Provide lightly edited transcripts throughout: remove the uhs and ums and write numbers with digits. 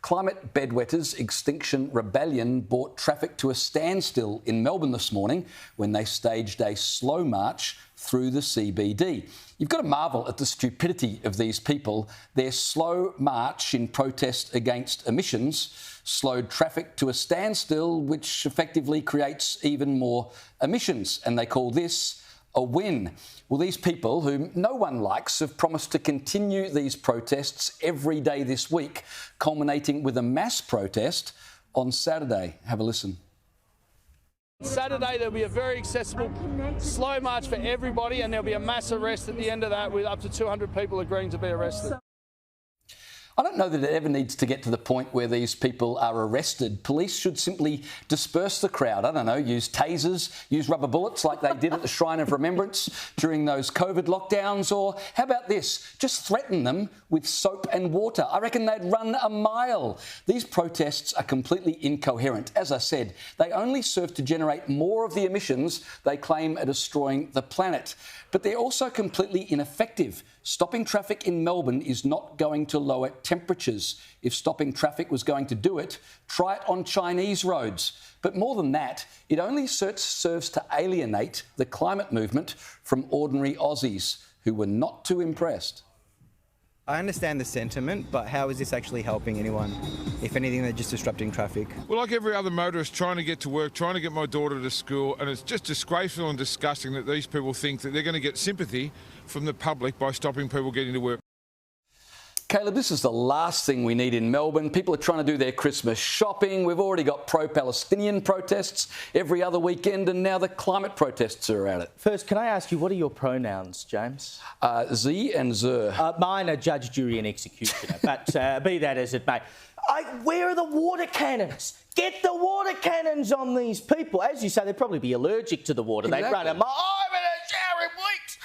Climate bedwetters Extinction Rebellion brought traffic to a standstill in Melbourne this morning when they staged a slow march through the CBD. You've got to marvel at the stupidity of these people. Their slow march in protest against emissions slowed traffic to a standstill, which effectively creates even more emissions. And they call this a win. Well, these people, whom no one likes, have promised to continue these protests every day this week, culminating with a mass protest on Saturday. Have a listen. Saturday there'll be a very accessible slow march for everybody, and there'll be a mass arrest at the end of that with up to 200 people agreeing to be arrested. I don't know that it ever needs to get to the point where these people are arrested. Police should simply disperse the crowd. I don't know, use tasers, use rubber bullets like they did at the Shrine of Remembrance during those COVID lockdowns. Or how about this? Just threaten them with soap and water. I reckon they'd run a mile. These protests are completely incoherent. As I said, they only serve to generate more of the emissions they claim are destroying the planet. But they're also completely ineffective. Stopping traffic in Melbourne is not going to lower temperatures. If stopping traffic was going to do it, try it on Chinese roads. But more than that, it only serves to alienate the climate movement from ordinary Aussies who were not too impressed. I understand the sentiment, but how is this actually helping anyone? If anything, they're just disrupting traffic. Well, like every other motorist trying to get to work, trying to get my daughter to school, and it's just disgraceful and disgusting that these people think that they're going to get sympathy from the public by stopping people getting to work. Caleb, this is the last thing we need in Melbourne. People are trying to do their Christmas shopping. We've already got pro-Palestinian protests every other weekend, and now the climate protests are at it. First, can I ask you, what are your pronouns, James? Z and Zer. Mine are judge, jury and executioner, but be that as it may. Where are the water cannons? Get the water cannons on these people. As you say, they'd probably be allergic to the water. Exactly. They'd run a mile. I haven't had a shower in weeks.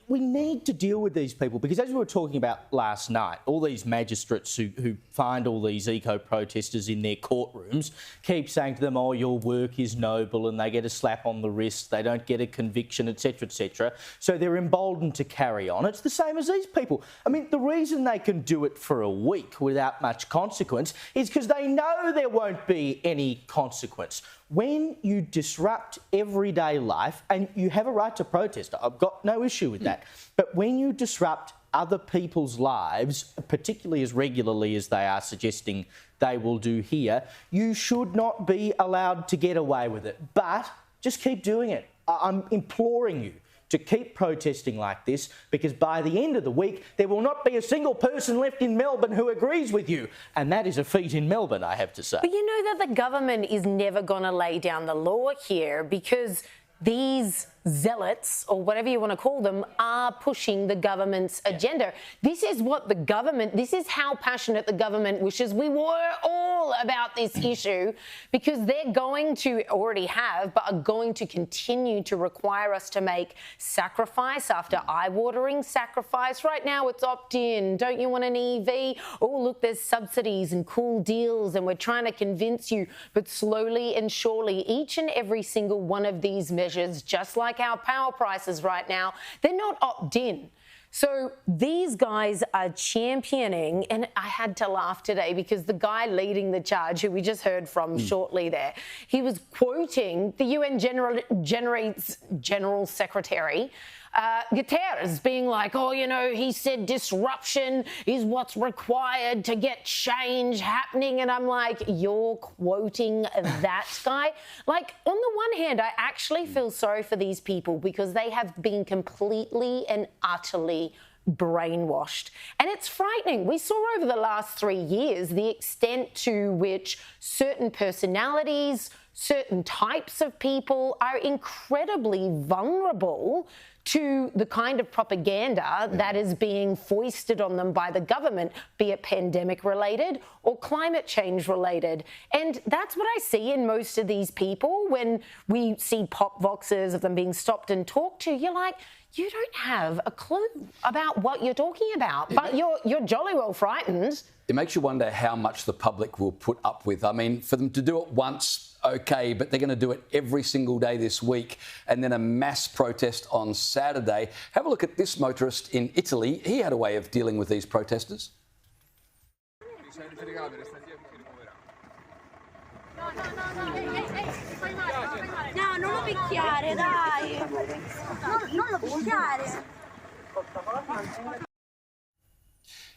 We need to deal with these people because, as we were talking about last night, all these magistrates who find all these eco-protesters in their courtrooms keep saying to them, oh, your work is noble, and they get a slap on the wrist, they don't get a conviction, etc., etc. So they're emboldened to carry on. It's the same as these people. I mean, the reason they can do it for a week without much consequence is because they know there won't be any consequence. When you disrupt everyday life, and you have a right to protest, I've got no issue with that, but when you disrupt other people's lives, particularly as regularly as they are suggesting they will do here, you should not be allowed to get away with it. But just keep doing it. I'm imploring you to keep protesting like this, because by the end of the week, there will not be a single person left in Melbourne who agrees with you. And that is a feat in Melbourne, I have to say. But you know that the government is never going to lay down the law here, because these zealots, or whatever you want to call them, are pushing the government's agenda. This is what the government, this is how passionate the government wishes we were all about this issue, because they're going to, already have, but are going to continue to require us to make sacrifice after eye-watering sacrifice. Right now it's opt-in. Don't you want an EV? Oh, look, there's subsidies and cool deals, and we're trying to convince you. But slowly and surely, each and every single one of these measures, just like our power prices right now, they're not opt-in. So these guys are championing, and I had to laugh today because the guy leading the charge, who we just heard from shortly there, he was quoting the UN General Secretary Guterres, being like, oh, you know, he said disruption is what's required to get change happening. And I'm like, you're quoting that guy? Like, on the one hand, I actually feel sorry for these people because they have been completely and utterly brainwashed. And it's frightening. We saw over the last 3 years the extent to which certain personalities, certain types of people are incredibly vulnerable to the kind of propaganda that is being foisted on them by the government, be it pandemic related or climate change related. And that's what I see in most of these people. When we see pop voxes of them being stopped and talked to, you're like, you don't have a clue about what you're talking about, but you're jolly well frightened. It makes you wonder how much the public will put up with. I mean, for them to do it once, OK, but they're going to do it every single day this week, and then a mass protest on Saturday. Have a look at this motorist in Italy. He had a way of dealing with these protesters. No, non lo picchiare, dai. Non lo picchiare.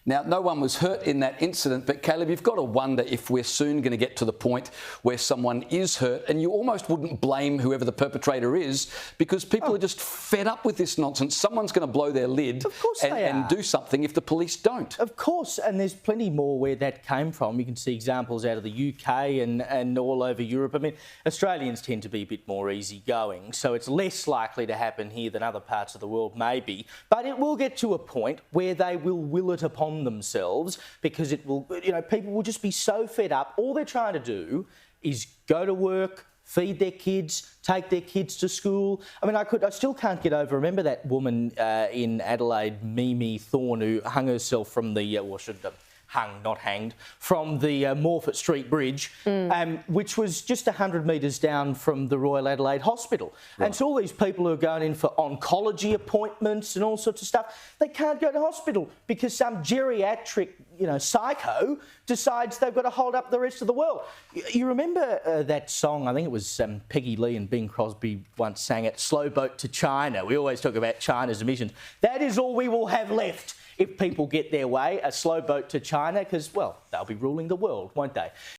Now, no one was hurt in that incident, but Caleb, you've got to wonder if we're soon going to get to the point where someone is hurt, and you almost wouldn't blame whoever the perpetrator is, because people are just fed up with this nonsense. Someone's going to blow their lid and do something if the police don't. Of course, and there's plenty more where that came from. You can see examples out of the UK and all over Europe. I mean, Australians tend to be a bit more easygoing, so it's less likely to happen here than other parts of the world, maybe. But it will get to a point where they will it upon themselves, because it will, people will just be so fed up. All they're trying to do is go to work, feed their kids, take their kids to school. I mean, I still can't get over. Remember that woman in Adelaide, Mimi Thorne, who hung herself from the hung, not hanged, from the Morphett Street Bridge, which was just 100 metres down from the Royal Adelaide Hospital. Right. And so all these people who are going in for oncology appointments and all sorts of stuff, they can't go to hospital because some geriatric, psycho decides they've got to hold up the rest of the world. You remember that song, I think it was Peggy Lee and Bing Crosby once sang it, Slow Boat to China. We always talk about China's emissions. That is all we will have left if people get their way, a slow boat to China, because, well, they'll be ruling the world, won't they?